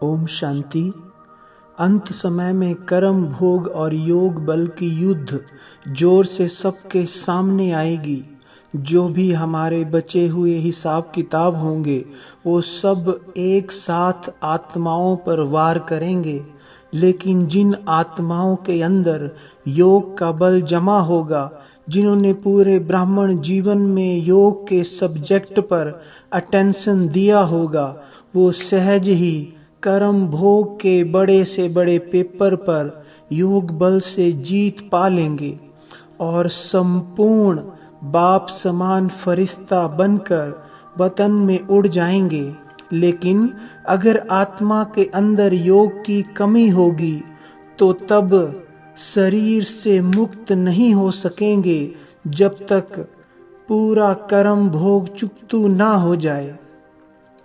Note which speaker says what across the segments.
Speaker 1: ओम शांति। अंत समय में कर्म भोग और योग बल की युद्ध जोर से सबके सामने आएगी। जो भी हमारे बचे हुए हिसाब किताब होंगे वो सब एक साथ आत्माओं पर वार करेंगे, लेकिन जिन आत्माओं के अंदर योग का बल जमा होगा, जिन्होंने पूरे ब्राह्मण जीवन में योग के सब्जेक्ट पर अटेंशन दिया होगा, वो सहज ही कर्म भोग के बड़े से बड़े पेपर पर योग बल से जीत पा लेंगे और संपूर्ण बाप समान फरिश्ता बनकर वतन में उड़ जाएंगे। लेकिन अगर आत्मा के अंदर योग की कमी होगी तो तब शरीर से मुक्त नहीं हो सकेंगे जब तक पूरा कर्म भोग चुकतू ना हो जाए।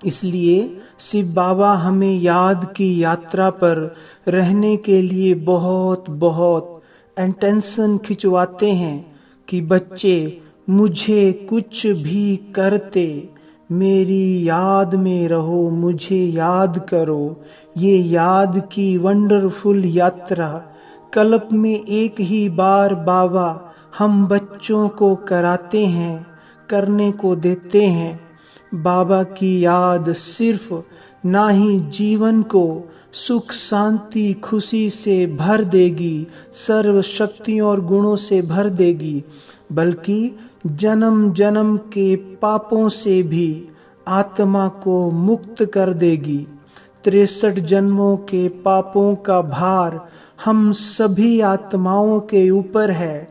Speaker 1: इसलिए शिव बाबा हमें याद की यात्रा पर रहने के लिए बहुत बहुत अटेंशन खिंचवाते हैं कि बच्चे मुझे कुछ भी करते मेरी याद में रहो, मुझे याद करो। ये याद की वंडरफुल यात्रा कल्प में एक ही बार बाबा हम बच्चों को कराते हैं, करने को देते हैं। बाबा की याद सिर्फ ना ही जीवन को सुख शांति खुशी से भर देगी, सर्व शक्तियों और गुणों से भर देगी, बल्कि जन्म जन्म के पापों से भी आत्मा को मुक्त कर देगी। 63 जन्मों के पापों का भार हम सभी आत्माओं के ऊपर है।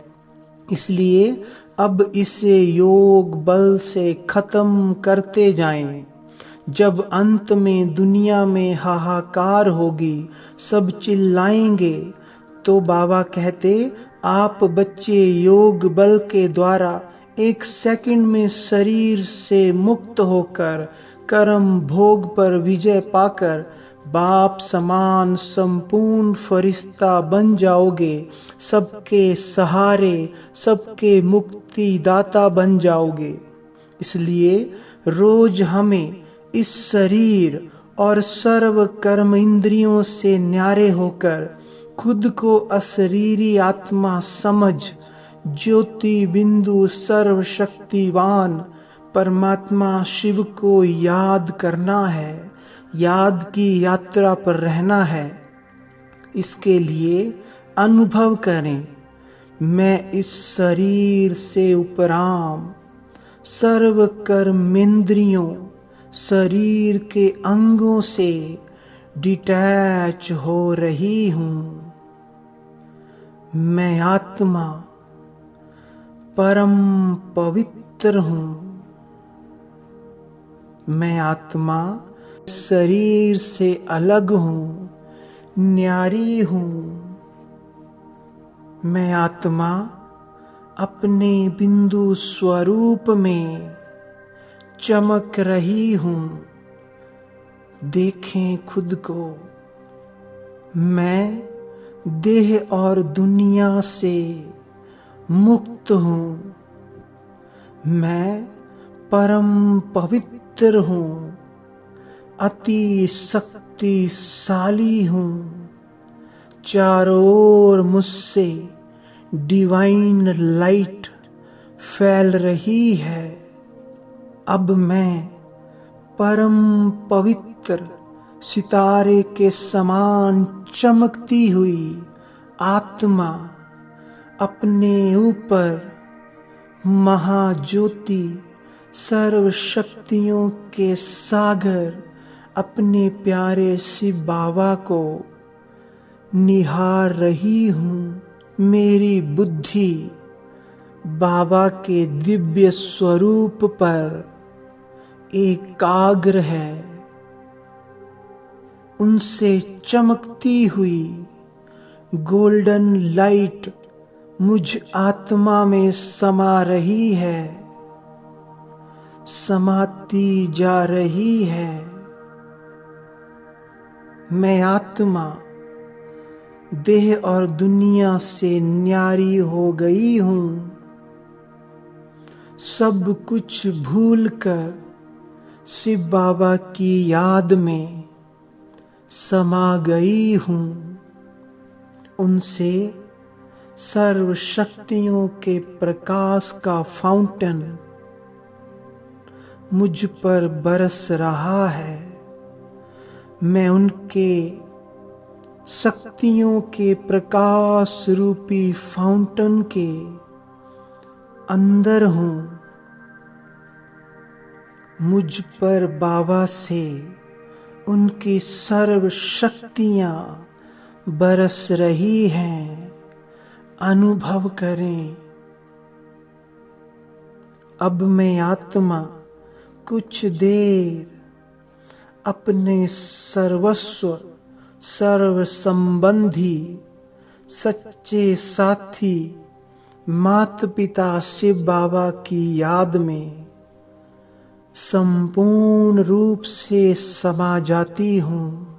Speaker 1: इसलिए अब इसे योग बल से खत्म करते जाएं। जब अंत में दुनिया में हाहाकार होगी, सब चिल्लाएंगे, तो बाबा कहते आप बच्चे योग बल के द्वारा 1 सेकंड में शरीर से मुक्त होकर कर्म भोग पर विजय पाकर बाप समान संपूर्ण फरिश्ता बन जाओगे। सबके सहारे, सबके मुक्ति दाता बन जाओगे। इसलिए रोज हमें इस शरीर और सर्व कर्म इंद्रियों से न्यारे होकर खुद को अशरीरी आत्मा समझ ज्योति बिंदु सर्वशक्तिवान परमात्मा शिव को याद करना है, याद की यात्रा पर रहना है। इसके लिए अनुभव करें, मैं इस शरीर से उपराम सर्व कर्मेंद्रियों शरीर के अंगों से डिटैच हो रही हूँ। मैं आत्मा परम पवित्र हूँ। मैं आत्मा शरीर से अलग हूँ, न्यारी हूँ। मैं आत्मा अपने बिंदु स्वरूप में चमक रही हूँ। देखें खुद को। मैं देह और दुनिया से मुक्त हूँ। मैं परम पवित्र हूँ, अति शक्तिशाली हूँ। चारों ओर मुझसे डिवाइन लाइट फैल रही है। अब मैं परम पवित्र सितारे के समान चमकती हुई आत्मा अपने ऊपर महाज्योति सर्व शक्तियों के सागर अपने प्यारे शिव बाबा को निहार रही हूँ। मेरी बुद्धि बाबा के दिव्य स्वरूप पर एकाग्र है। उनसे चमकती हुई गोल्डन लाइट मुझ आत्मा में समा रही है, समाती जा रही है। मैं आत्मा देह और दुनिया से न्यारी हो गई हूँ। सब कुछ भूलकर शिव बाबा की याद में समा गई हूँ। उनसे सर्व शक्तियों के प्रकाश का फाउंटेन मुझ पर बरस रहा है। मैं उनके शक्तियों के प्रकाश रूपी फाउंटेन के अंदर हूँ। मुझ पर बाबा से उनकी सर्व शक्तियाँ बरस रही हैं। अनुभव करें। अब मैं आत्मा कुछ देर अपने सर्वस्व सर्व संबंधी सच्चे साथी माता पिता शिव बाबा की याद में संपूर्ण रूप से समा जाती हूँ।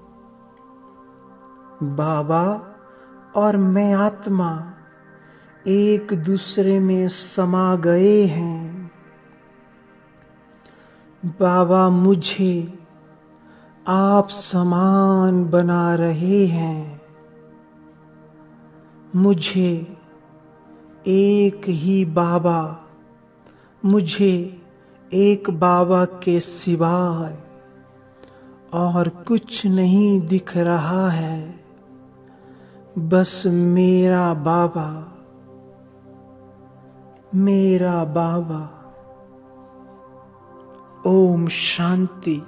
Speaker 1: बाबा और मैं आत्मा एक दूसरे में समा गए हैं। बाबा मुझे आप समान बना रहे हैं। मुझे एक ही बाबा, मुझे एक बाबा के सिवाय और कुछ नहीं दिख रहा है। बस मेरा बाबा, मेरा बाबा। ओम शांति।